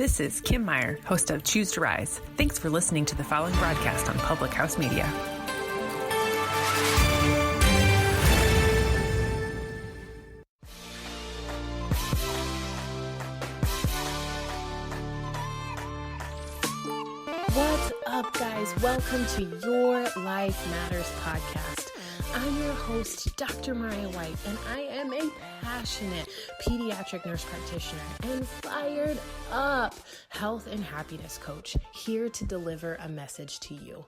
This is Kim Meyer, host of Choose to Rise. Thanks for listening to the following broadcast on Public House Media. What's up, guys? Welcome to Your Life Matters podcast. I'm your host, Dr. Mariah White, and I am a passionate pediatric nurse practitioner and fired up health and happiness coach here to deliver a message to you.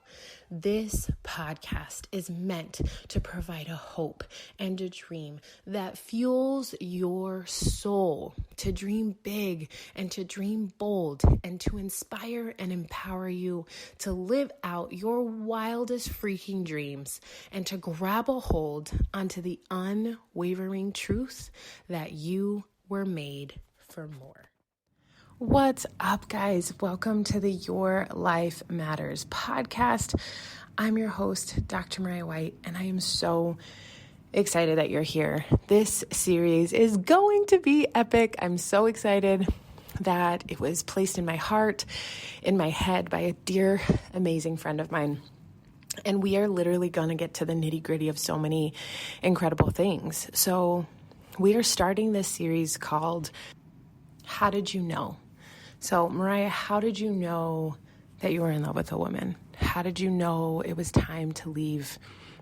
This podcast is meant to provide a hope and a dream that fuels your soul to dream big and to dream bold and to inspire and empower you to live out your wildest freaking dreams and to grab a hold onto the unwavering truth that you were made for more. What's up, guys? Welcome to the Your Life Matters podcast. I'm your host, Dr. Mariah White, and I am so excited that you're here. This series is going to be epic. I'm so excited that it was placed in my heart, in my head by a dear, amazing friend of mine. And we are literally going to get to the nitty-gritty of so many incredible things. So we are starting this series called How Did You Know? So Mariah, how did you know that you were in love with a woman? How did you know it was time to leave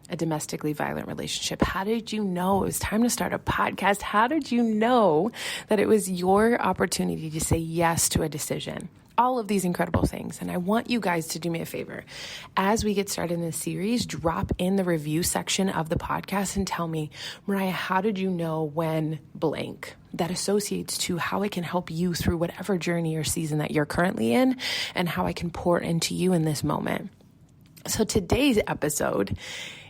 a domestically violent relationship? How did you know it was time to start a podcast? How did you know that it was your opportunity to say yes to a decision? All of these incredible things. And I want you guys to do me a favor. As we get started in this series, drop in the review section of the podcast and tell me, Mariah, how did you know when blank? That associates to how I can help you through whatever journey or season that you're currently in and how I can pour into you in this moment. So today's episode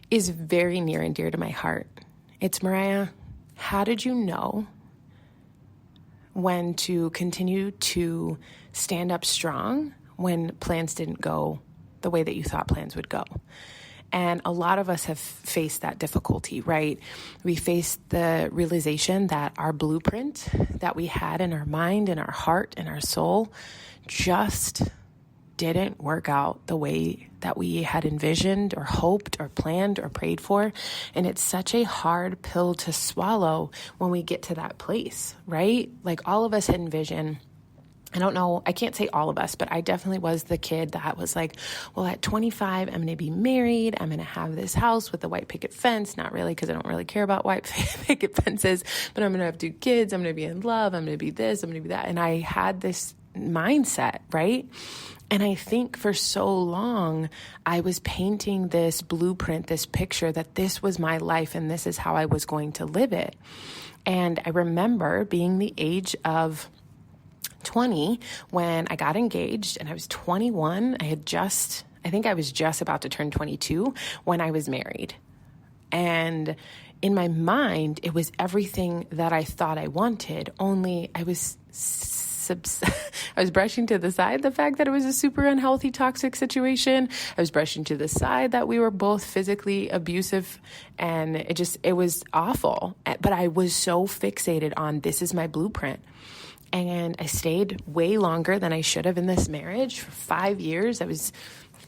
is very near and dear to my heart. It's Mariah, how did you know when to continue to stand up strong when plans didn't go the way that you thought plans would go? And a lot of us have faced that difficulty, right? We faced the realization that our blueprint that we had in our mind, in our heart, in our soul just didn't work out the way that we had envisioned or hoped or planned or prayed for. And it's such a hard pill to swallow when we get to that place, right? Like all of us had envisioned, I don't know, I can't say all of us, but I definitely was the kid that was like, well, at 25, I'm going to be married. I'm going to have this house with a white picket fence. Not really, because I don't really care about white picket fences, but I'm going to have 2 kids. I'm going to be in love. I'm going to be this. I'm going to be that. And I had this mindset, right? And I think for so long, I was painting this blueprint, this picture that this was my life and this is how I was going to live it. And I remember being the age of 20 when I got engaged, and I was 21. I think I was just about to turn 22 when I was married. And in my mind, it was everything that I thought I wanted, only I was brushing to the side the fact that it was a super unhealthy, toxic situation. I was brushing to the side that we were both physically abusive, and it was awful. But I was so fixated on this is my blueprint. And I stayed way longer than I should have in this marriage. For 5 years, I was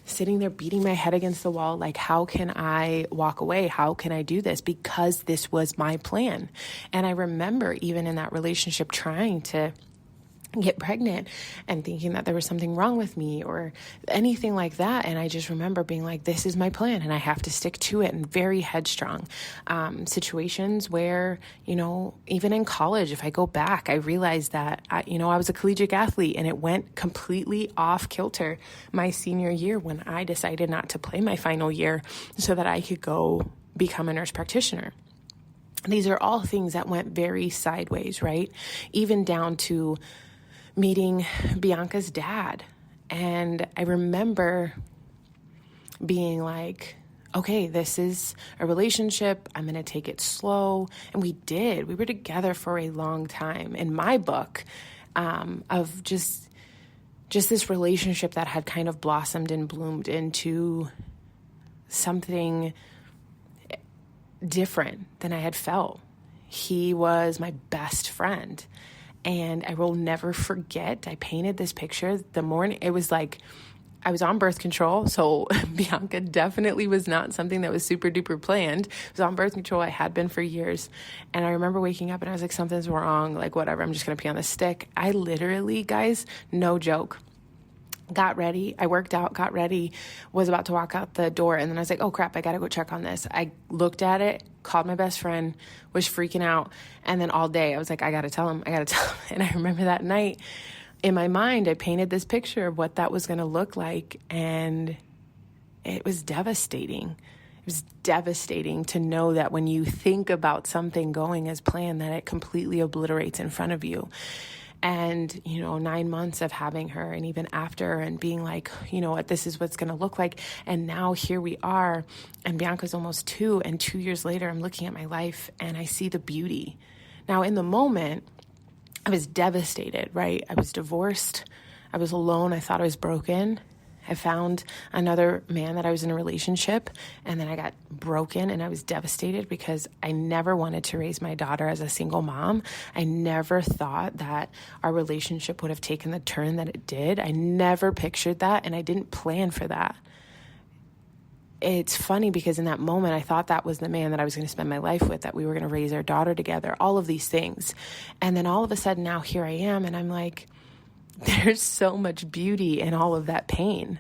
sitting there beating my head against the wall, like, how can I walk away? How can I do this? Because this was my plan. And I remember even in that relationship trying to get pregnant and thinking that there was something wrong with me or anything like that. And I just remember being like, this is my plan and I have to stick to it, and very headstrong. Situations where, even in college, if I go back, I realized that, I was a collegiate athlete and it went completely off kilter my senior year when I decided not to play my final year so that I could go become a nurse practitioner. These are all things that went very sideways, right? Even down to meeting Bianca's dad. And I remember being like, okay, this is a relationship. I'm going to take it slow. And we did. We were together for a long time. In my book, of just this relationship that had kind of blossomed and bloomed into something different than I had felt. He was my best friend. And I will never forget, I painted this picture the morning. It was like, I was on birth control, so Bianca definitely was not something that was super duper planned. I was on birth control. I had been for years. And I remember waking up and I was like, something's wrong. Like, whatever, I'm just going to pee on the stick. I literally, guys, no joke, got ready. I worked out, got ready, was about to walk out the door. And then I was like, oh crap, I got to go check on this. I looked at it, called my best friend, was freaking out. And then all day I was like, I got to tell him. And I remember that night, in my mind, I painted this picture of what that was going to look like, and it was devastating. It was devastating to know that when you think about something going as planned, that it completely obliterates in front of you. And, 9 months of having her, and even after, and being like, you know what, this is what's going to look like. And now here we are, and Bianca's almost 2, and 2 years later, I'm looking at my life and I see the beauty. Now, in the moment, I was devastated, right? I was divorced. I was alone. I thought I was broken. I found another man that I was in a relationship, and then I got broken, and I was devastated because I never wanted to raise my daughter as a single mom. I never thought that our relationship would have taken the turn that it did. I never pictured that, and I didn't plan for that. It's funny because in that moment, I thought that was the man that I was going to spend my life with, that we were going to raise our daughter together, all of these things. And then all of a sudden now here I am, and I'm like, there's so much beauty in all of that pain.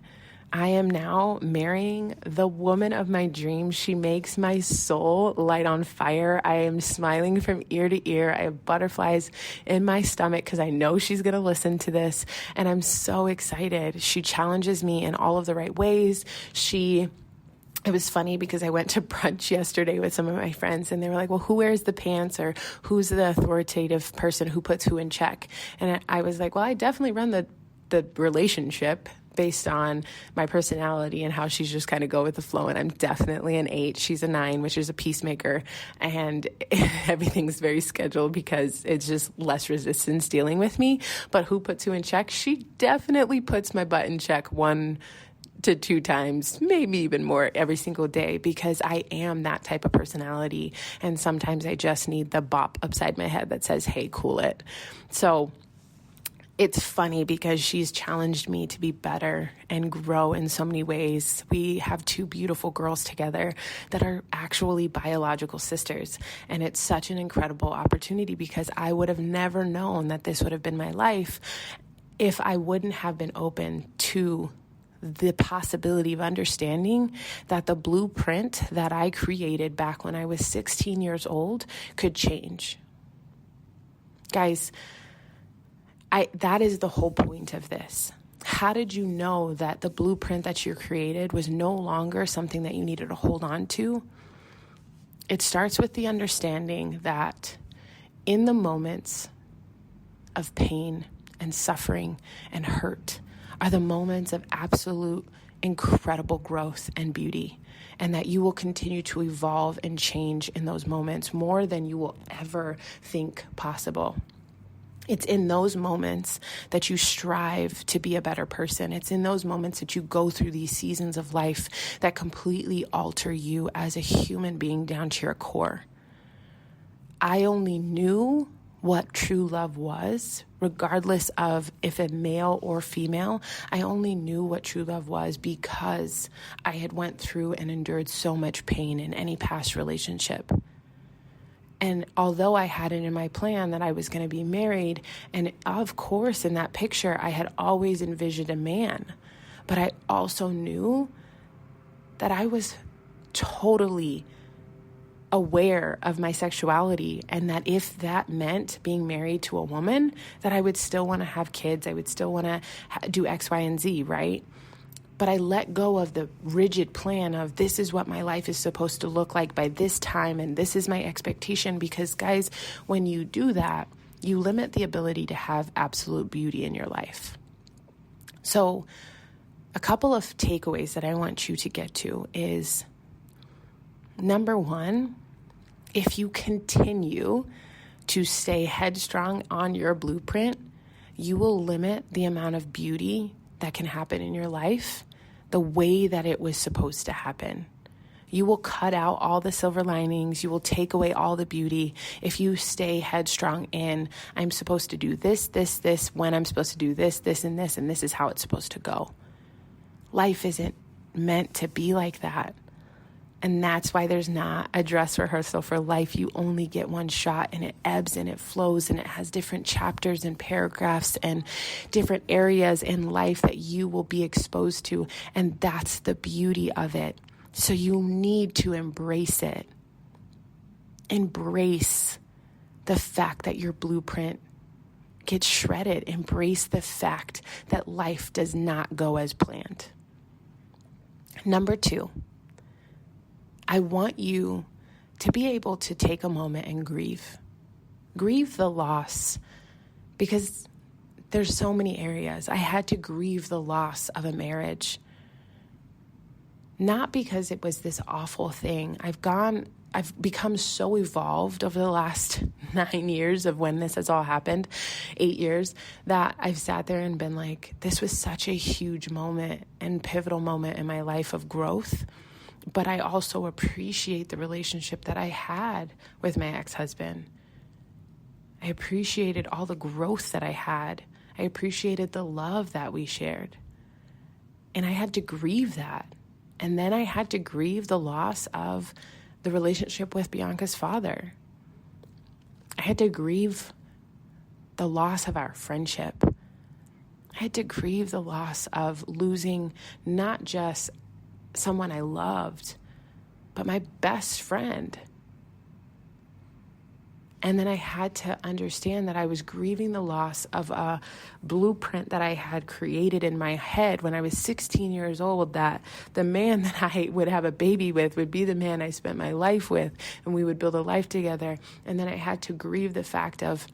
I am now marrying the woman of my dreams. She makes my soul light on fire. I am smiling from ear to ear. I have butterflies in my stomach because I know she's going to listen to this. And I'm so excited. She challenges me in all of the right ways. It was funny because I went to brunch yesterday with some of my friends, and they were like, well, who wears the pants, or who's the authoritative person who puts who in check? And I was like, well, I definitely run the relationship based on my personality and how she's just kind of go with the flow. And I'm definitely an 8. She's a 9, which is a peacemaker. And everything's very scheduled because it's just less resistance dealing with me. But who puts who in check? She definitely puts my butt in check 1 to 2 times, maybe even more every single day, because I am that type of personality. And sometimes I just need the bop upside my head that says, hey, cool it. So it's funny because she's challenged me to be better and grow in so many ways. We have 2 beautiful girls together that are actually biological sisters. And it's such an incredible opportunity because I would have never known that this would have been my life if I wouldn't have been open to the possibility of understanding that the blueprint that I created back when I was 16 years old could change. Guys, that is the whole point of this. How did you know that the blueprint that you created was no longer something that you needed to hold on to? It starts with the understanding that in the moments of pain and suffering and hurt are the moments of absolute incredible growth and beauty, and that you will continue to evolve and change in those moments more than you will ever think possible. It's in those moments that you strive to be a better person. It's in those moments that you go through these seasons of life that completely alter you as a human being down to your core. I only knew what true love was, regardless of if a male or female. I only knew what true love was because I had went through and endured so much pain in any past relationship. And although I had it in my plan that I was going to be married, and of course in that picture I had always envisioned a man, but I also knew that I was totally aware of my sexuality, and that if that meant being married to a woman, that I would still want to have kids, I would still want to do X, Y, and Z, right? But I let go of the rigid plan of this is what my life is supposed to look like by this time, and this is my expectation, because guys, when you do that, you limit the ability to have absolute beauty in your life. So a couple of takeaways that I want you to get to is, number 1, if you continue to stay headstrong on your blueprint, you will limit the amount of beauty that can happen in your life the way that it was supposed to happen. You will cut out all the silver linings. You will take away all the beauty if you stay headstrong in, I'm supposed to do this, when I'm supposed to do this, and this is how it's supposed to go. Life isn't meant to be like that. And that's why there's not a dress rehearsal for life. You only get one shot, and it ebbs and it flows, and it has different chapters and paragraphs and different areas in life that you will be exposed to. And that's the beauty of it. So you need to embrace it. Embrace the fact that your blueprint gets shredded. Embrace the fact that life does not go as planned. Number 2. I want you to be able to take a moment and grieve. Grieve the loss, because there's so many areas. I had to grieve the loss of a marriage. Not because it was this awful thing. I've become so evolved over the last 9 years of when this has all happened, 8 years, that I've sat there and been like, this was such a huge moment and pivotal moment in my life of growth. But I also appreciate the relationship that I had with my ex-husband. I appreciated all the growth that I had. I appreciated the love that we shared. And I had to grieve that. And then I had to grieve the loss of the relationship with Bianca's father. I had to grieve the loss of our friendship. I had to grieve the loss of losing not just someone I loved, but my best friend. And then I had to understand that I was grieving the loss of a blueprint that I had created in my head when I was 16 years old, that the man that I would have a baby with would be the man I spent my life with, and we would build a life together. And then I had to grieve the fact of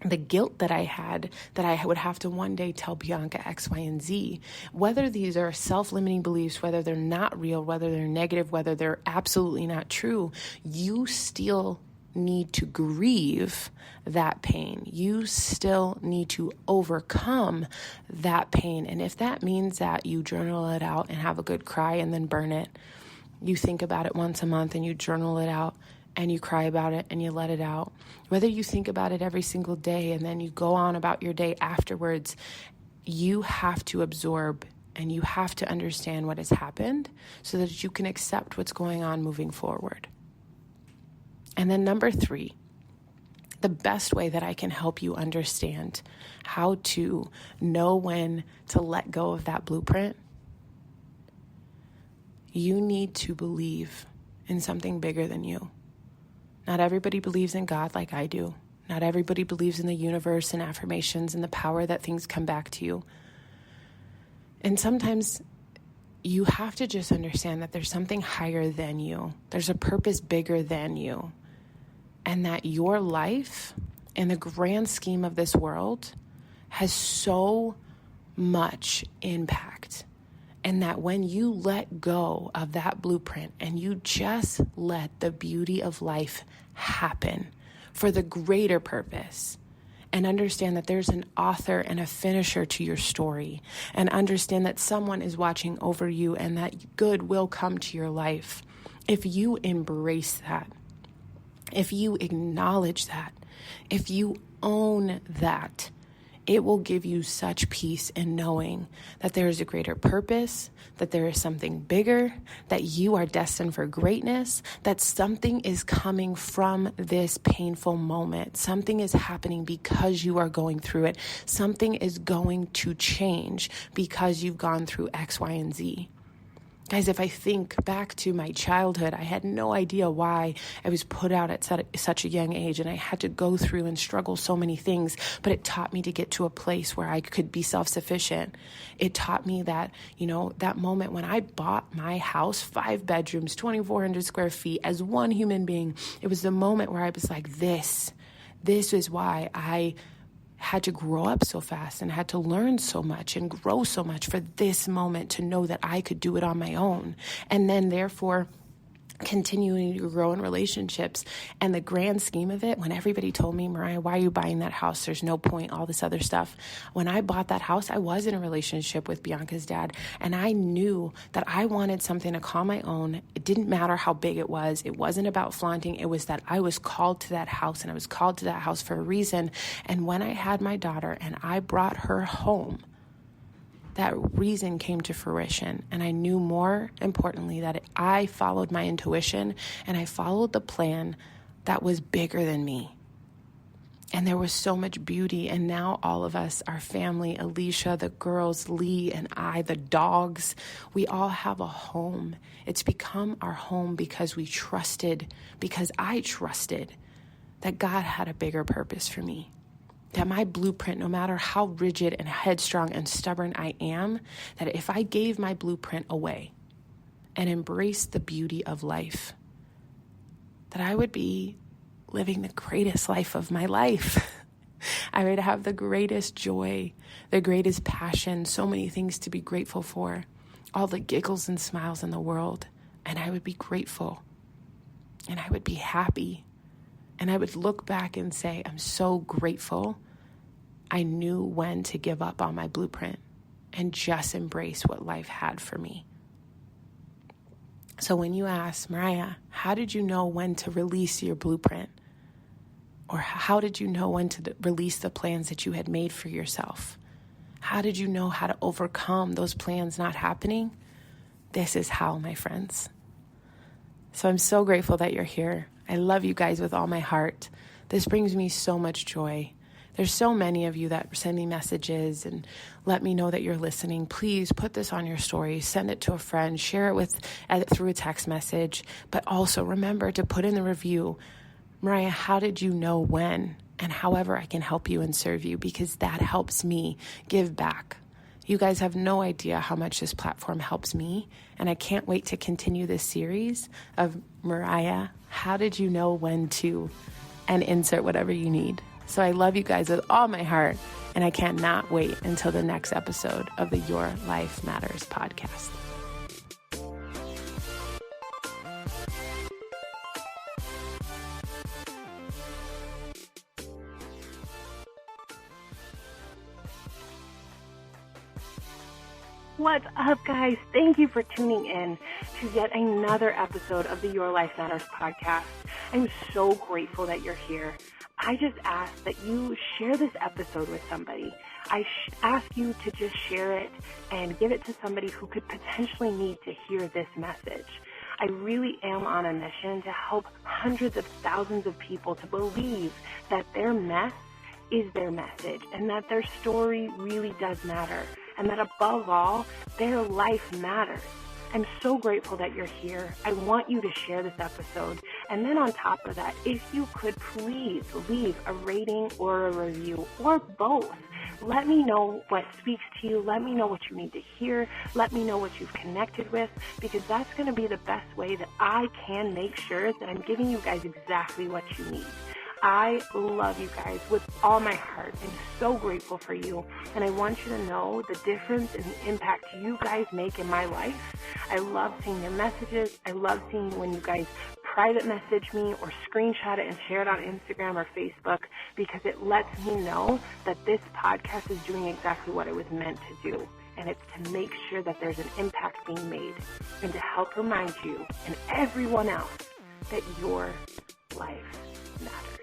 the guilt that I had, that I would have to one day tell Bianca X, Y, and Z. Whether these are self-limiting beliefs, whether they're not real, whether they're negative, whether they're absolutely not true, you still need to grieve that pain. You still need to overcome that pain. And if that means that you journal it out and have a good cry and then burn it, you think about it once a month and you journal it out and you cry about it and you let it out. Whether you think about it every single day and then you go on about your day afterwards, you have to absorb and you have to understand what has happened so that you can accept what's going on moving forward. And then number 3, the best way that I can help you understand how to know when to let go of that blueprint, you need to believe in something bigger than you. Not everybody believes in God like I do. Not everybody believes in the universe and affirmations and the power that things come back to you. And sometimes you have to just understand that there's something higher than you. There's a purpose bigger than you. And that your life in the grand scheme of this world has so much impact. And that when you let go of that blueprint and you just let the beauty of life happen for the greater purpose, and understand that there's an author and a finisher to your story, and understand that someone is watching over you and that good will come to your life. If you embrace that, if you acknowledge that, if you own that, it will give you such peace in knowing that there is a greater purpose, that there is something bigger, that you are destined for greatness, that something is coming from this painful moment. Something is happening because you are going through it. Something is going to change because you've gone through X, Y, and Z. Guys, if I think back to my childhood, I had no idea why I was put out at such a young age, and I had to go through and struggle so many things, but it taught me to get to a place where I could be self-sufficient. It taught me that, that moment when I bought my house, 5 bedrooms, 2,400 square feet, as one human being, it was the moment where I was like, this is why I had to grow up so fast and had to learn so much and grow so much for this moment to know that I could do it on my own. And then therefore continuing to grow in relationships. And the grand scheme of it, when everybody told me, Mariah, why are you buying that house? There's no point, all this other stuff. When I bought that house, I was in a relationship with Bianca's dad, and I knew that I wanted something to call my own. It didn't matter how big it was. It wasn't about flaunting. It was that I was called to that house, and I was called to that house for a reason. And when I had my daughter and I brought her home, that reason came to fruition. And I knew, more importantly, that I followed my intuition and I followed the plan that was bigger than me. And there was so much beauty. And now all of us, our family, Alicia, the girls, Lee and I, the dogs, we all have a home. It's become our home because we trusted, because I trusted that God had a bigger purpose for me. That my blueprint, no matter how rigid and headstrong and stubborn I am, that if I gave my blueprint away and embraced the beauty of life, that I would be living the greatest life of my life. I would have the greatest joy, the greatest passion, so many things to be grateful for, all the giggles and smiles in the world. And I would be grateful and I would be happy. And I would look back and say, I'm so grateful. I knew when to give up on my blueprint and just embrace what life had for me. So when you ask, Mariah, how did you know when to release your blueprint? Or how did you know when to release the plans that you had made for yourself? How did you know how to overcome those plans not happening? This is how, my friends. So I'm so grateful that you're here. I love you guys with all my heart. This brings me so much joy. There's so many of you that send me messages and let me know that you're listening. Please put this on your story, send it to a friend, share it through a text message, but also remember to put in the review, Mariah, how did you know when and however I can help you and serve you, because that helps me give back. You guys have no idea how much this platform helps me, and I can't wait to continue this series of Mariah, how did you know when to, and insert whatever you need. So I love you guys with all my heart, and I cannot wait until the next episode of the Your Life Matters podcast. What's up, guys? Thank you for tuning in to yet another episode of the Your Life Matters podcast. I'm so grateful that you're here. I just ask that you share this episode with somebody. I ask you to just share it and give it to somebody who could potentially need to hear this message. I really am on a mission to help hundreds of thousands of people to believe that their mess is their message and that their story really does matter. And that above all, their life matters. I'm so grateful that you're here. I want you to share this episode. And then on top of that, if you could please leave a rating or a review or both. Let me know what speaks to you. Let me know what you need to hear. Let me know what you've connected with, because that's going to be the best way that I can make sure that I'm giving you guys exactly what you need. I love you guys with all my heart. I'm so grateful for you, and I want you to know the difference and the impact you guys make in my life. I love seeing your messages. I love seeing when you guys private message me or screenshot it and share it on Instagram or Facebook, because it lets me know that this podcast is doing exactly what it was meant to do. And it's to make sure that there's an impact being made and to help remind you and everyone else that your life matters.